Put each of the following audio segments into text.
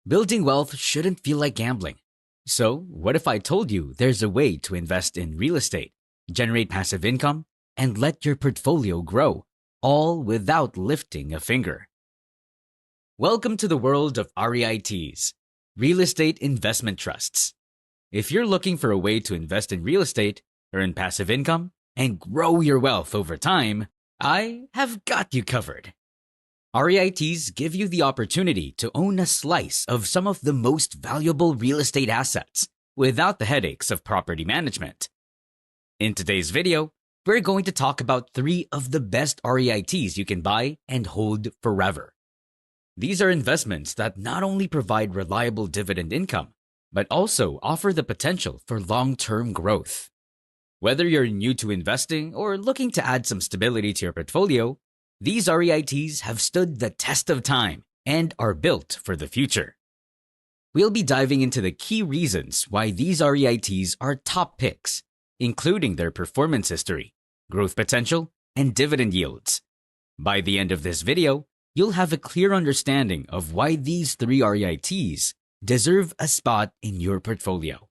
Building wealth shouldn't feel like gambling. So, what if I told you there's a way to invest in real estate, generate passive income, and let your portfolio grow, all without lifting a finger? Welcome to the world of REITs, Real Estate Investment Trusts. If you're looking for a way to invest in real estate, earn passive income, and grow your wealth over time, I have got you covered. REITs give you the opportunity to own a slice of some of the most valuable real estate assets without the headaches of property management. In today's video, we're going to talk about 3 of the best REITs you can buy and hold forever. These are investments that not only provide reliable dividend income, but also offer the potential for long-term growth. Whether you're new to investing or looking to add some stability to your portfolio, these REITs have stood the test of time and are built for the future. We'll be diving into the key reasons why these REITs are top picks, including their performance history, growth potential, and dividend yields. By the end of this video, you'll have a clear understanding of why these 3 REITs deserve a spot in your portfolio.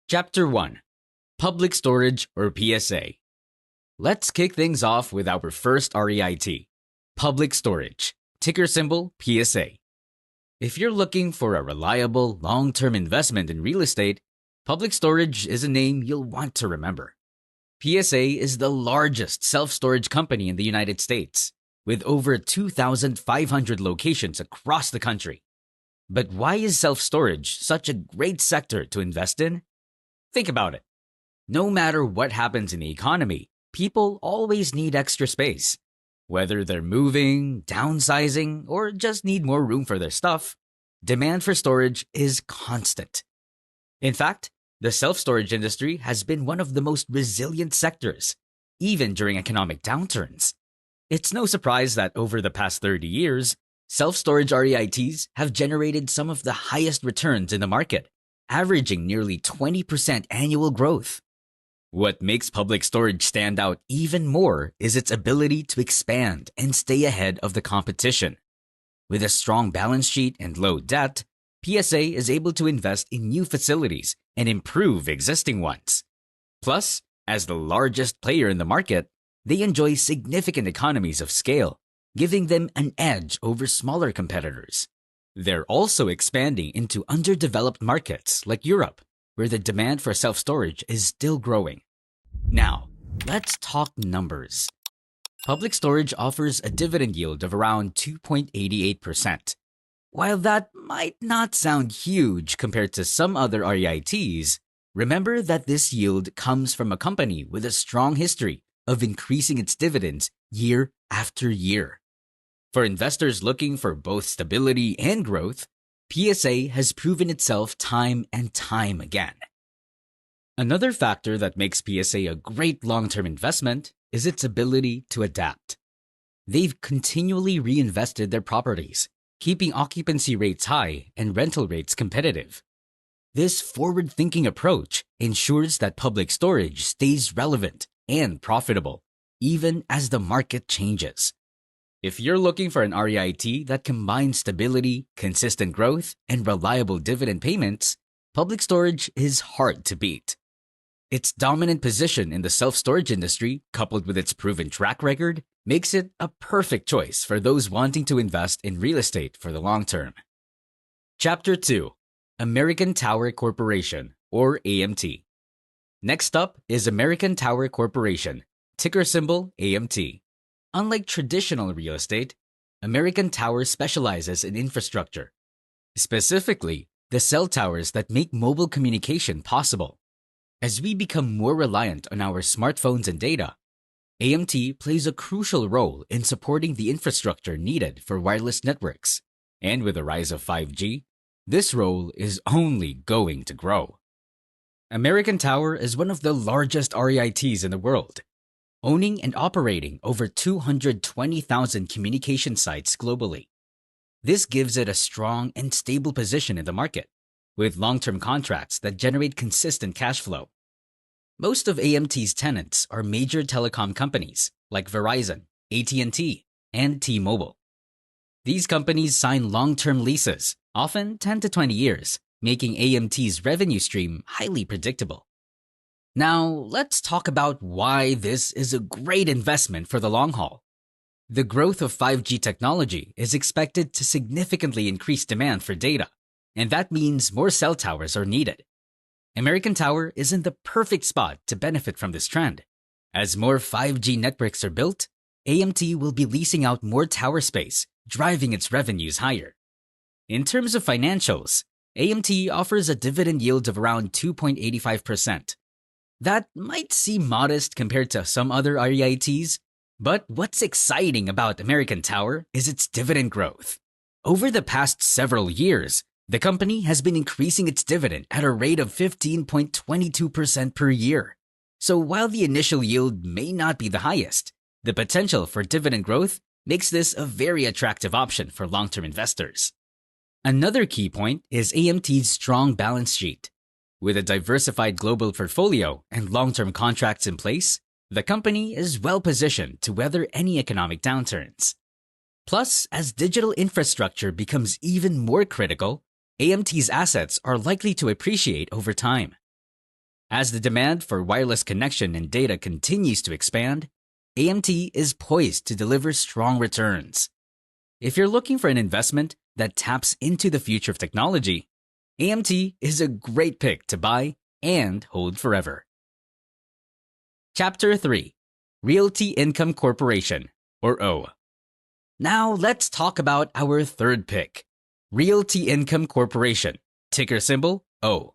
Chapter 1. Public Storage or PSA. Let's kick things off with our first REIT, Public Storage, ticker symbol PSA. If you're looking for a reliable, long-term investment in real estate, Public Storage is a name you'll want to remember. PSA is the largest self-storage company in the United States, with over 2,500 locations across the country. But why is self-storage such a great sector to invest in? Think about it. No matter what happens in the economy, people always need extra space. Whether they're moving, downsizing, or just need more room for their stuff, demand for storage is constant. In fact, the self-storage industry has been one of the most resilient sectors, even during economic downturns. It's no surprise that over the past 30 years, self-storage REITs have generated some of the highest returns in the market, averaging nearly 20% annual growth. What makes public storage stand out even more is its ability to expand and stay ahead of the competition. With a strong balance sheet and low debt, PSA is able to invest in new facilities and improve existing ones. Plus, as the largest player in the market, they enjoy significant economies of scale, giving them an edge over smaller competitors. They're also expanding into underdeveloped markets like Europe, where the demand for self-storage is still growing. Now, let's talk numbers. Public storage offers a dividend yield of around 2.88%. While that might not sound huge compared to some other REITs, remember that this yield comes from a company with a strong history of increasing its dividends year after year. For investors looking for both stability and growth, PSA has proven itself time and time again. Another factor that makes PSA a great long-term investment is its ability to adapt. They've continually reinvested their properties, keeping occupancy rates high and rental rates competitive. This forward-thinking approach ensures that public storage stays relevant and profitable, even as the market changes. If you're looking for an REIT that combines stability, consistent growth, and reliable dividend payments, public storage is hard to beat. Its dominant position in the self-storage industry, coupled with its proven track record, makes it a perfect choice for those wanting to invest in real estate for the long term. Chapter 2. American Tower Corporation, or AMT. Next up is American Tower Corporation, ticker symbol AMT. Unlike traditional real estate, American Tower specializes in infrastructure, specifically the cell towers that make mobile communication possible. As we become more reliant on our smartphones and data, AMT plays a crucial role in supporting the infrastructure needed for wireless networks. And with the rise of 5G, this role is only going to grow. American Tower is one of the largest REITs in the world, owning and operating over 220,000 communication sites globally. This gives it a strong and stable position in the market, with long-term contracts that generate consistent cash flow. Most of AMT's tenants are major telecom companies like Verizon, AT&T, and T-Mobile. These companies sign long-term leases, often 10 to 20 years, making AMT's revenue stream highly predictable. Now, let's talk about why this is a great investment for the long haul. The growth of 5G technology is expected to significantly increase demand for data, and that means more cell towers are needed. American Tower is in the perfect spot to benefit from this trend. As more 5G networks are built, AMT will be leasing out more tower space, driving its revenues higher. In terms of financials, AMT offers a dividend yield of around 2.85%. That might seem modest compared to some other REITs, but what's exciting about American Tower is its dividend growth. Over the past several years, the company has been increasing its dividend at a rate of 15.22% per year. So while the initial yield may not be the highest, the potential for dividend growth makes this a very attractive option for long-term investors. Another key point is AMT's strong balance sheet. With a diversified global portfolio and long-term contracts in place, the company is well-positioned to weather any economic downturns. Plus, as digital infrastructure becomes even more critical, AMT's assets are likely to appreciate over time. As the demand for wireless connection and data continues to expand, AMT is poised to deliver strong returns. If you're looking for an investment that taps into the future of technology, AMT is a great pick to buy and hold forever. Chapter 3. Realty Income Corporation, or O. Now let's talk about our third pick, Realty Income Corporation, ticker symbol O.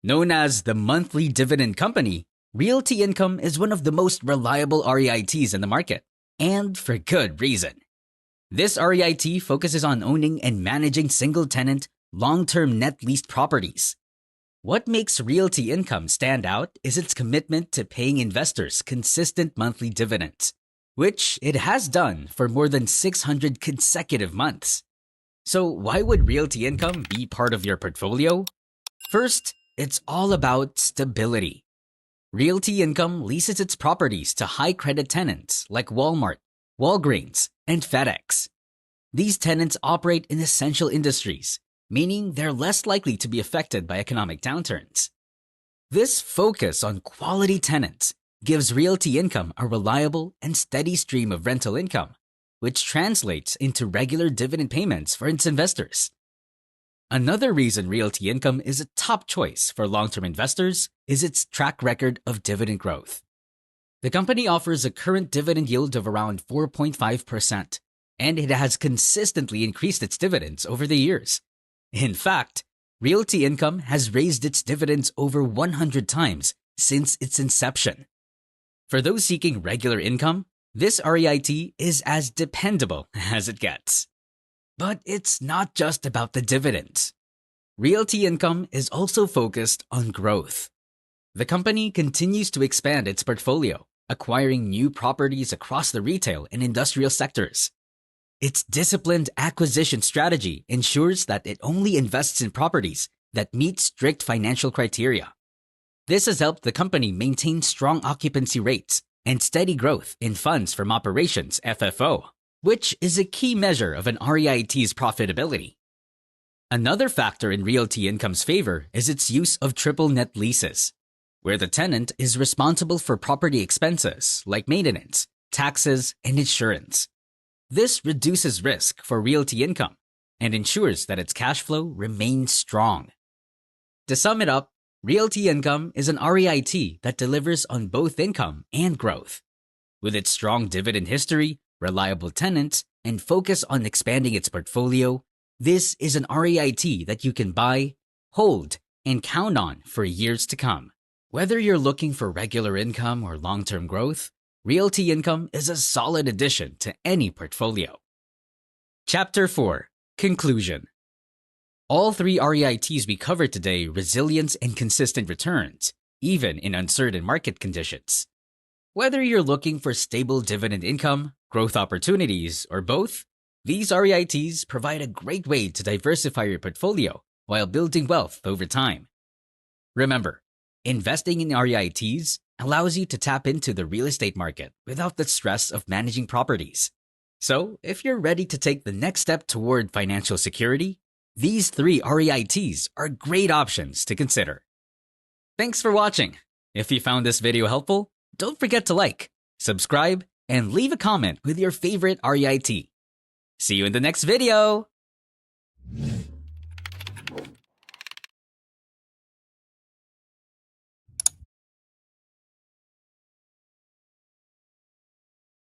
Known as the monthly dividend company, Realty Income is one of the most reliable REITs in the market, and for good reason. This REIT focuses on owning and managing single-tenant, long-term net leased properties. What makes Realty Income stand out is its commitment to paying investors consistent monthly dividends, which it has done for more than 600 consecutive months. So why would Realty Income be part of your portfolio? First, it's all about stability. Realty Income leases its properties to high-credit tenants like Walmart, Walgreens, and FedEx. These tenants operate in essential industries, meaning they're less likely to be affected by economic downturns. This focus on quality tenants gives Realty Income a reliable and steady stream of rental income, which translates into regular dividend payments for its investors. Another reason Realty Income is a top choice for long-term investors is its track record of dividend growth. The company offers a current dividend yield of around 4.5%, and it has consistently increased its dividends over the years. In fact, Realty Income has raised its dividends over 100 times since its inception. For those seeking regular income, this REIT is as dependable as it gets. But it's not just about the dividends. Realty Income is also focused on growth. The company continues to expand its portfolio, acquiring new properties across the retail and industrial sectors. Its disciplined acquisition strategy ensures that it only invests in properties that meet strict financial criteria. This has helped the company maintain strong occupancy rates and steady growth in funds from operations (FFO), which is a key measure of an REIT's profitability. Another factor in Realty Income's favor is its use of triple net leases, where the tenant is responsible for property expenses like maintenance, taxes, and insurance. This reduces risk for Realty Income and ensures that its cash flow remains strong. To sum it up, Realty Income is an REIT that delivers on both income and growth. With its strong dividend history, reliable tenants, and focus on expanding its portfolio, this is an REIT that you can buy, hold, and count on for years to come. Whether you're looking for regular income or long-term growth, Realty Income is a solid addition to any portfolio. Chapter 4. Conclusion. All three REITs we covered today resilience and consistent returns, even in uncertain market conditions. Whether you're looking for stable dividend income, growth opportunities, or both, these REITs provide a great way to diversify your portfolio while building wealth over time. Remember, Investing in REITs allows you to tap into the real estate market without the stress of managing properties. So, if you're ready to take the next step toward financial security, these 3 REITs are great options to consider. Thanks for watching. If you found this video helpful, don't forget to like, subscribe, and leave a comment with your favorite REIT. See you in the next video!